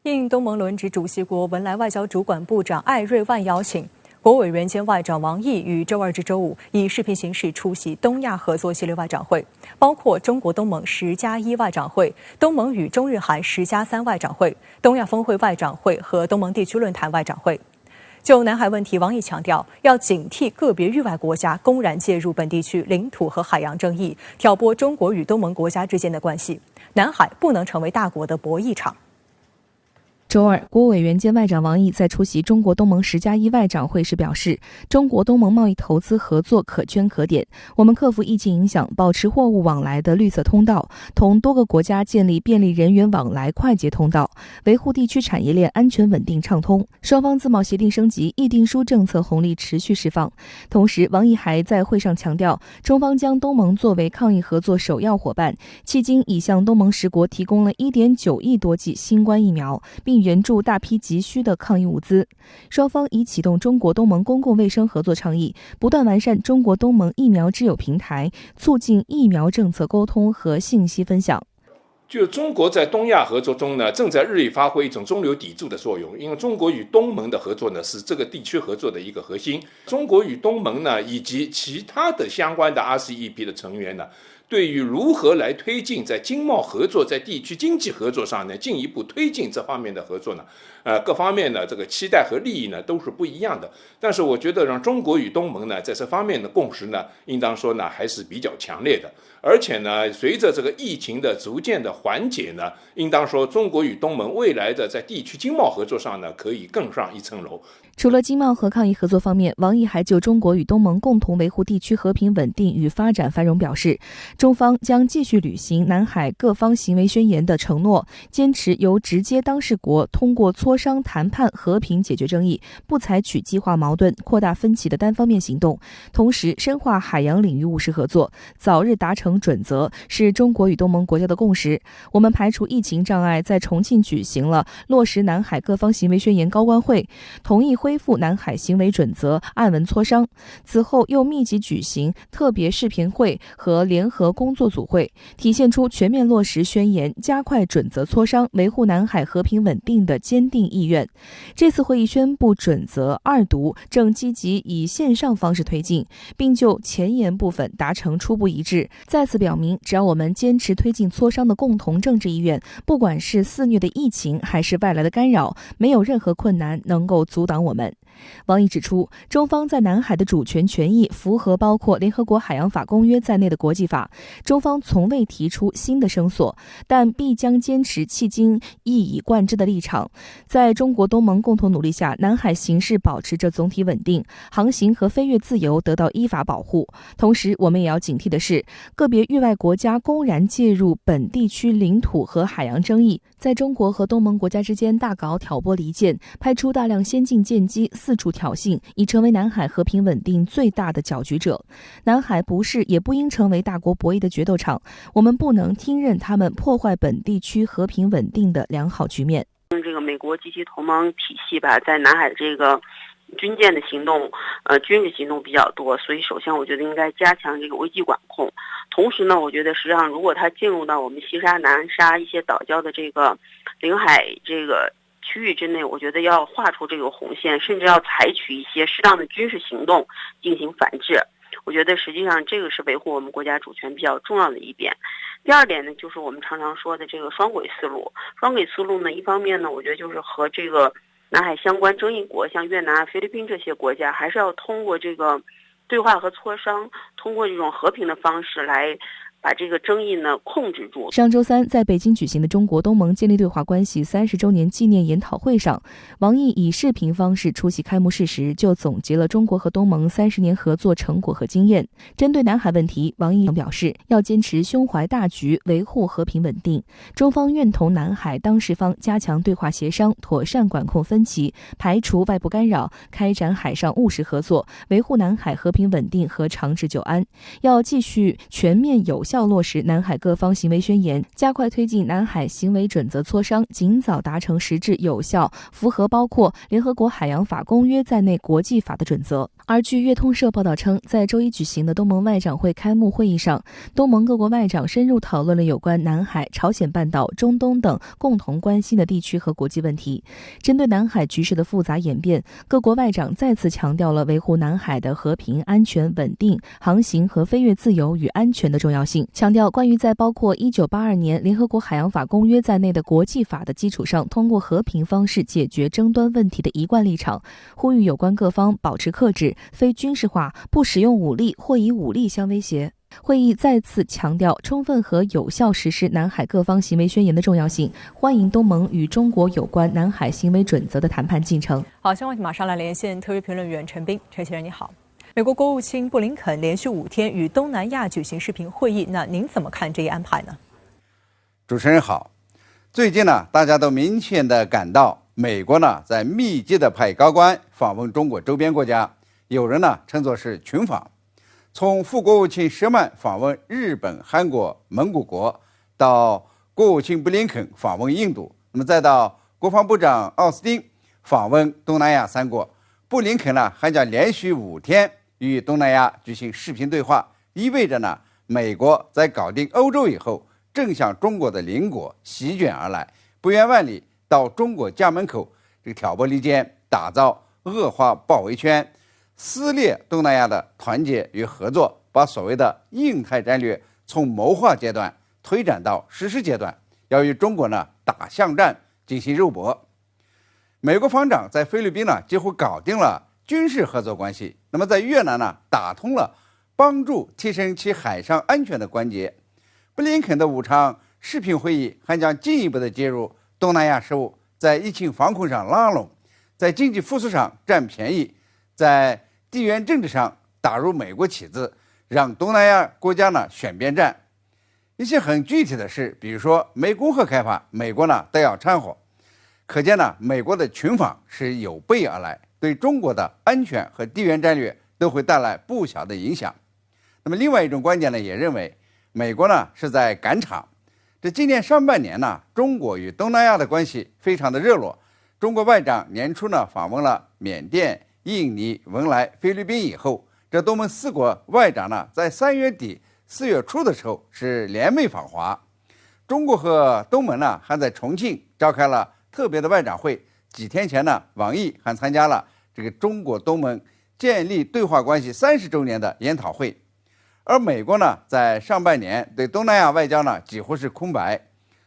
应东盟轮值主席国文莱外交主管部长艾瑞万邀请，国委员兼外长王毅于周二至周五以视频形式出席东亚合作系列外长会，包括中国东盟10+1外长会、东盟与中日韩10+3外长会、东亚峰会外长会和东盟地区论坛外长会。就南海问题，王毅强调，要警惕个别域外国家公然介入本地区领土和海洋争议，挑拨中国与东盟国家之间的关系。南海不能成为大国的博弈场。周二，国委员兼外长王毅在出席中国东盟10+1外长会时表示，中国东盟贸易投资合作可圈可点，我们克服疫情影响，保持货物往来的绿色通道，同多个国家建立便利人员往来快捷通道，维护地区产业链安全稳定畅通。双方自贸协定升级，议定书政策红利持续释放。同时，王毅还在会上强调，中方将东盟作为抗疫合作首要伙伴，迄今已向东盟10国提供了1.9亿多剂新冠疫苗，并援助大批急需的抗疫物资。双方已启动中国东盟公共卫生合作倡议，不断完善中国东盟疫苗知友平台，促进疫苗政策沟通和信息分享。就中国在东亚合作中呢，正在日益发挥一种中流砥柱的作用。因为中国与东盟的合作呢，是这个地区合作的一个核心。中国与东盟呢，以及其他的相关的 RCEP 的成员呢，对于如何来推进在经贸合作、在地区经济合作上呢，进一步推进这方面的合作呢，各方面呢这个期待和利益呢都是不一样的。但是我觉得让中国与东盟呢在这方面的共识呢，应当说呢还是比较强烈的。而且呢，随着这个疫情的逐渐的缓解呢，应当说中国与东盟未来的在地区经贸合作上呢，可以更上一层楼。除了经贸和抗疫合作方面，王毅还就中国与东盟共同维护地区和平稳定与发展繁荣表示，中方将继续履行南海各方行为宣言的承诺，坚持由直接当事国通过磋商谈判和平解决争议，不采取激化矛盾、扩大分歧的单方面行动，同时深化海洋领域务实合作，早日达成准则，是中国与东盟国家的共识。我们排除疫情障碍，在重庆举行了落实南海各方行为宣言高官会，同意恢复南海行为准则按文磋商。此后又密集举行特别视频会和联合工作组会，体现出全面落实宣言、加快准则磋商、维护南海和平稳定的坚定意愿。这次会议宣布准则2读正积极以线上方式推进，并就前言部分达成初步一致，再次表明，只要我们坚持推进磋商的共同政治意愿，不管是肆虐的疫情还是外来的干扰，没有任何困难能够阻挡我们。王毅指出，中方在南海的主权权益符合包括联合国海洋法公约在内的国际法，中方从未提出新的声索，但必将坚持迄今一以贯之的立场。在中国东盟共同努力下，南海形势保持着总体稳定，航行和飞越自由得到依法保护。同时，我们也要警惕的是，个别域外国家公然介入本地区领土和海洋争议，在中国和东盟国家之间大搞挑拨离间，派出大量先进舰机四处挑衅，已成为南海和平稳定最大的搅局者。南海不是也不应成为大国博弈的决斗场，我们不能听任他们破坏本地区和平稳定的良好局面。这个美国及其同盟体系吧，在南海这个军舰的行动，军事行动比较多，所以首先我觉得应该加强这个危机管控。同时呢，我觉得实际上如果它进入到我们西沙、南沙一些岛礁的这个领海这个区域之内，我觉得要画出这个红线，甚至要采取一些适当的军事行动进行反制。我觉得实际上这个是维护我们国家主权比较重要的一点。第二点呢，就是我们常常说的这个双轨思路。双轨思路呢，一方面呢，我觉得就是和这个南海相关争议国，像越南、菲律宾这些国家，还是要通过这个对话和磋商，通过这种和平的方式来把这个争议呢控制住。上周三，在北京举行的中国东盟建立对话关系30周年纪念研讨会上，王毅以视频方式出席开幕式时，就总结了中国和东盟30年合作成果和经验。针对南海问题，王毅表示，要坚持胸怀大局，维护和平稳定。中方愿同南海当事方加强对话协商，妥善管控分歧，排除外部干扰，开展海上务实合作，维护南海和平稳定和长治久安。要继续全面有效落实南海各方行为宣言，加快推进南海行为准则磋商，尽早达成实质有效、符合包括联合国海洋法公约在内国际法的准则。而据粤通社报道称，在周一举行的东盟外长会开幕会议上，东盟各国外长深入讨论了有关南海、朝鲜半岛、中东等共同关心的地区和国际问题。针对南海局势的复杂演变，各国外长再次强调了维护南海的和平、安全、稳定、航行和飞越自由与安全的重要性，强调关于在包括1982年联合国海洋法公约在内的国际法的基础上，通过和平方式解决争端问题的一贯立场，呼吁有关各方保持克制、非军事化，不使用武力或以武力相威胁。会议再次强调充分和有效实施南海各方行为宣言的重要性，欢迎东盟与中国有关南海行为准则的谈判进程。好，相关题马上来连线特约评论员陈斌。陈先生你好。美国国务卿布林肯连续5天与东南亚举行视频会议，那您怎么看这一安排呢？主持人好。最近呢，大家都明显的感到美国呢在密集的派高官访问中国周边国家，有人呢称作是群访。从副国务卿舍曼访问日本、韩国、蒙古国，到国务卿布林肯访问印度，那么再到国防部长奥斯汀访问东南亚3国，布林肯呢还将连续5天与东南亚举行视频对话，意味着呢，美国在搞定欧洲以后，正向中国的邻国席卷而来，不远万里到中国家门口挑拨离间，打造恶化包围圈，撕裂东南亚的团结与合作，把所谓的印太战略从谋划阶段推展到实施阶段，要与中国呢打巷战，进行肉搏。美国防长在菲律宾呢几乎搞定了军事合作关系，那么在越南呢打通了帮助提升其海上安全的关节。布林肯的5场视频会议还将进一步的介入东南亚事务，在疫情防控上拉拢，在经济复苏上占便宜，在地缘政治上打入美国旗子，让东南亚国家呢选边站。一些很具体的事，比如说湄公河开发，美国呢都要掺和。可见呢，美国的群访是有备而来，对中国的安全和地缘战略都会带来不小的影响。那么另外一种观点呢，也认为美国呢是在赶场。这今年上半年呢，中国与东南亚的关系非常的热络。中国外长年初呢访问了缅甸、印尼、文莱、菲律宾以后，这东盟4国外长呢在3月底、4月初的时候是联袂访华。中国和东盟呢还在重庆召开了特别的外长会。几天前呢，王毅还参加了这个中国东盟建立对话关系30周年的研讨会。而美国呢，在上半年对东南亚外交呢几乎是空白，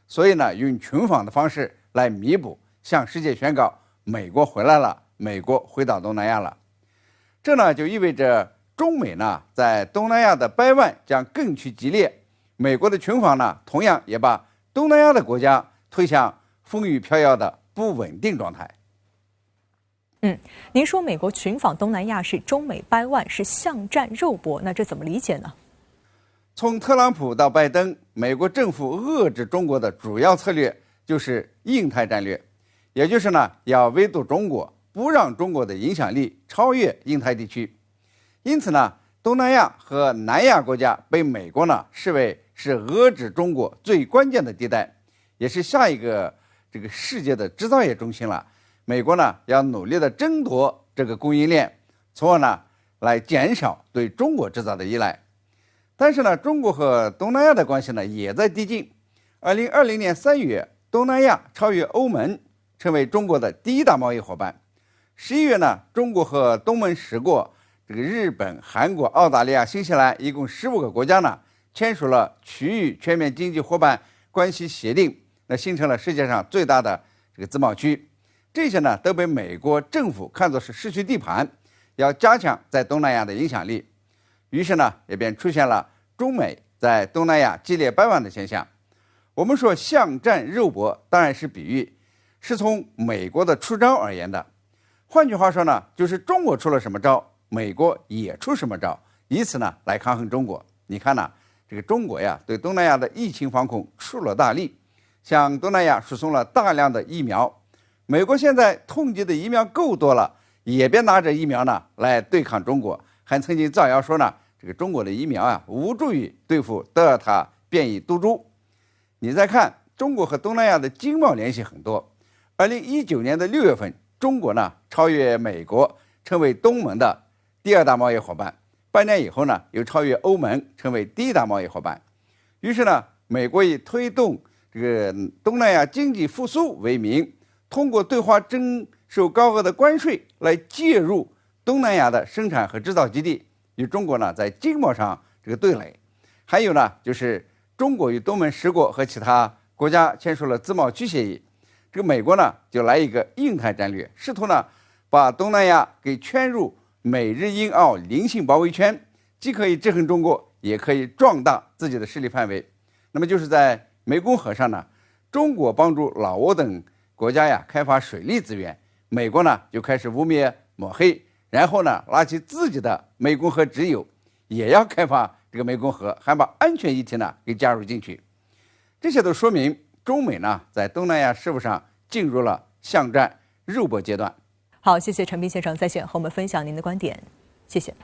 所以呢，用群访的方式来弥补，向世界宣告美国回来了，美国回到东南亚了。这呢就意味着中美呢在东南亚的掰腕将更趋激烈。美国的群访呢，同样也把东南亚的国家推向风雨飘摇的不稳定状态。您说美国群访东南亚是中美掰腕，是巷战肉搏，那这怎么理解呢？从特朗普到拜登，美国政府遏制中国的主要策略就是印太战略，也就是呢要围堵中国，不让中国的影响力超越印太地区。因此呢，东南亚和南亚国家被美国呢视为是遏制中国最关键的地带，也是下一个这个世界的制造业中心了。美国呢要努力的争夺这个供应链，从而呢来减少对中国制造的依赖。但是呢，中国和东南亚的关系呢也在递进。2020年3月，东南亚超越欧盟，成为中国的第1大贸易伙伴。11月呢，中国和东盟10国，这个日本、韩国、澳大利亚、新西兰一共15个国家呢，签署了区域全面经济伙伴关系协定，那形成了世界上最大的这个自贸区。这些呢都被美国政府看作是失去地盘，要加强在东南亚的影响力。于是呢，也便出现了中美在东南亚激烈掰腕的现象。我们说巷战肉搏当然是比喻，是从美国的出招而言的。换句话说呢，就是中国出了什么招，美国也出什么招，以此呢来抗衡中国。你看呢，这个中国呀对东南亚的疫情防控出了大力，向东南亚输送了大量的疫苗。美国现在统计的疫苗够多了，也别拿着疫苗呢来对抗中国。还曾经造谣说呢，这个中国的疫苗啊无助于对付德尔塔变异毒株。你再看中国和东南亚的经贸联系很多。2019年的6月份，中国呢超越美国，成为东盟的第2大贸易伙伴，半年以后呢，又超越欧盟，成为第1大贸易伙伴。于是呢，美国以推动这个东南亚经济复苏为名，通过对华征收高额的关税来介入东南亚的生产和制造基地，与中国呢在经贸上这个对垒。还有呢，就是中国与东盟10国和其他国家签署了自贸区协议，这个美国呢就来一个印太战略，试图呢把东南亚给圈入美日英澳邻性包围圈，既可以制衡中国，也可以壮大自己的势力范围。那么就是在湄公河上呢，中国帮助老挝等国家呀开发水利资源，美国呢就开始污蔑抹黑，然后呢拉起自己的湄公河直邮，也要开发这个湄公河，还把安全议题呢给加入进去。这些都说明中美呢在东南亚事务上进入了巷战肉搏阶段。好，谢谢陈斌先生在线和我们分享您的观点，谢谢。